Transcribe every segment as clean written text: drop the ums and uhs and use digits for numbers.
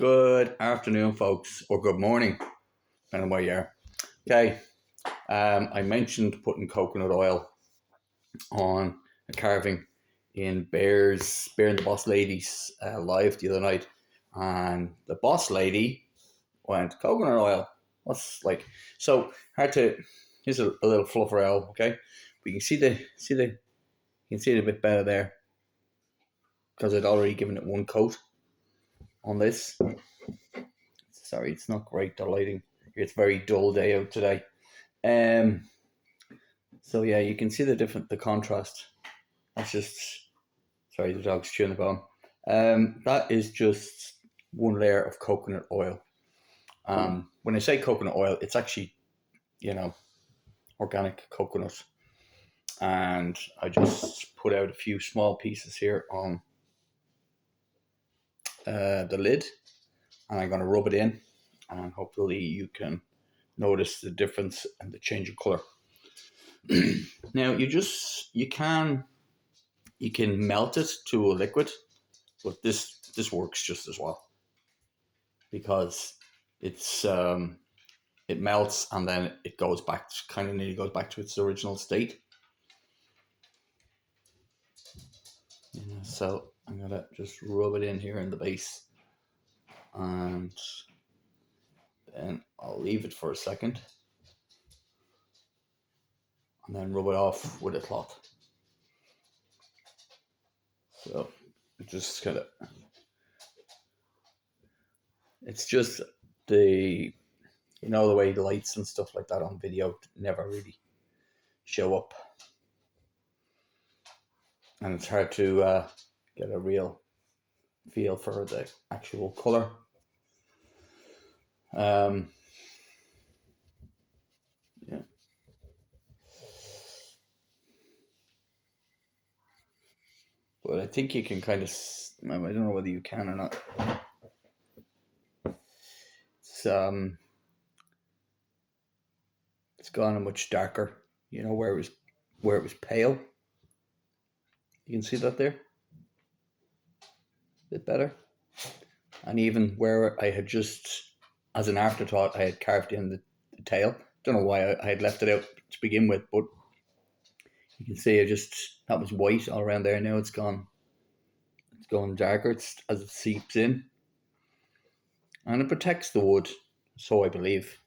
Good afternoon, folks, or good morning, depending on where you are. Okay, I mentioned putting coconut oil on a carving in Bear and the Boss Ladies live the other night, and the Boss Lady went coconut oil. What's like so hard to? Here's a little fluffer L. Okay, but you can you can see it a bit better there because I'd already given it one coat on this. Sorry, it's not great, the lighting. It's a very dull day out today. Um, so yeah, you can see the contrast. That's just, sorry, the dog's chewing the bone. That is just one layer of coconut oil. When I say coconut oil, it's actually, you know, organic coconut. And I just put out a few small pieces here on the lid, and I'm going to rub it in, and hopefully you can notice the difference and the change of color. Now you can melt it to a liquid, but this works just as well because it's it melts and then it goes back, kind of nearly goes back to its original state. So I'm gonna just rub it in here in the base, and then I'll leave it for a second, and then rub it off with a cloth. So just kind of, it's just the the way the lights and stuff like that on video never really show up, and it's hard to get a real feel for the actual color. Yeah. But I think you can kind of, I don't know whether you can or not. It's gone a much darker, where it was pale. You can see that there. A bit better. And even where I had just, as an afterthought, I had carved in the tail. Don't know why I had left it out to begin with, but you can see that was white all around there. Now it's gone. It's going darker as it seeps in, and it protects the wood, so I believe,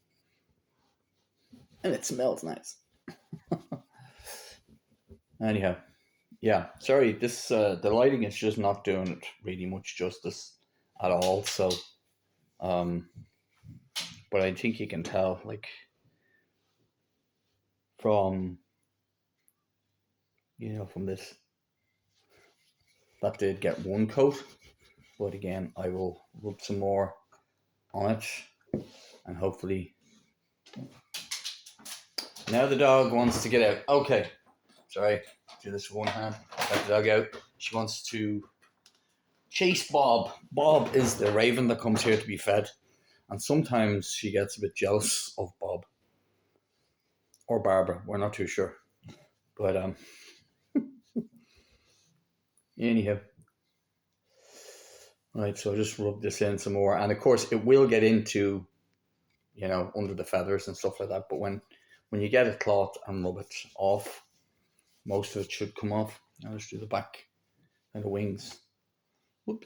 and it smells nice. Anyhow, yeah. Sorry, this the lighting is just not doing it really much justice at all. So, but I think you can tell, like, from from this, that did get one coat, but again, I will rub some more on it, and hopefully, now the dog wants to get out. Okay, sorry, do this with one hand. Let the dog out. She wants to chase Bob. Bob is the raven that comes here to be fed, and sometimes she gets a bit jealous of Bob or Barbara. We're not too sure, but anyhow. Right, so just rub this in some more, and of course it will get into, under the feathers and stuff like that. But when you get a cloth and rub it off, most of it should come off. I'll just do the back and the wings. Whoop.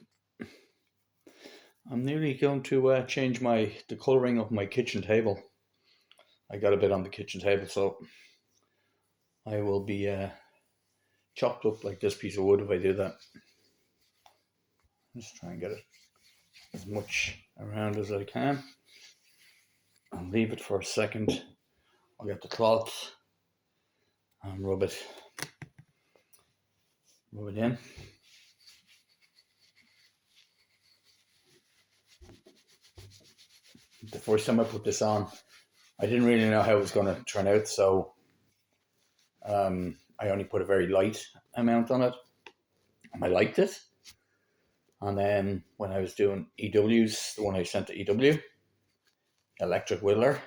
I'm nearly going to change the colouring of my kitchen table. I got a bit on the kitchen table, so I will be chopped up like this piece of wood if I do that. Just try and get it as much around as I can. I'll leave it for a second. I'll get the cloth and rub it in. The first time I put this on, I didn't really know how it was going to turn out, so I only put a very light amount on it, and I liked it. And then when I was doing EWs, the one I sent to EW, Electric Whittler,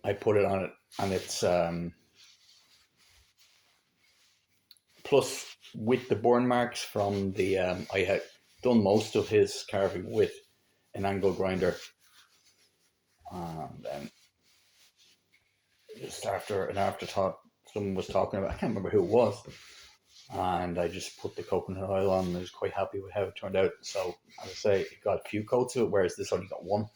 I put it on it, and it's plus with the burn marks from the I had done most of his carving with an angle grinder, and then just after an afterthought, someone was talking about, I can't remember who it was, and I just put the coconut oil on and I was quite happy with how it turned out. So as I say, it got a few coats of it, whereas this only got one.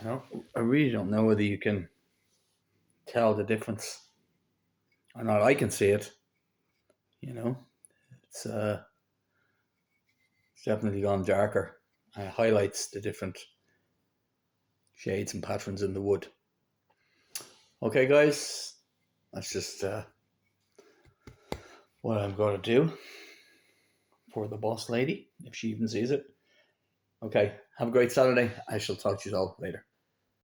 No, I really don't know whether you can tell the difference or not. I can see it. It's it's definitely gone darker. It highlights the different shades and patterns in the wood. Okay, guys, that's just what I'm going to do for the boss lady, if she even sees it. Okay, have a great Saturday. I shall talk to you all later.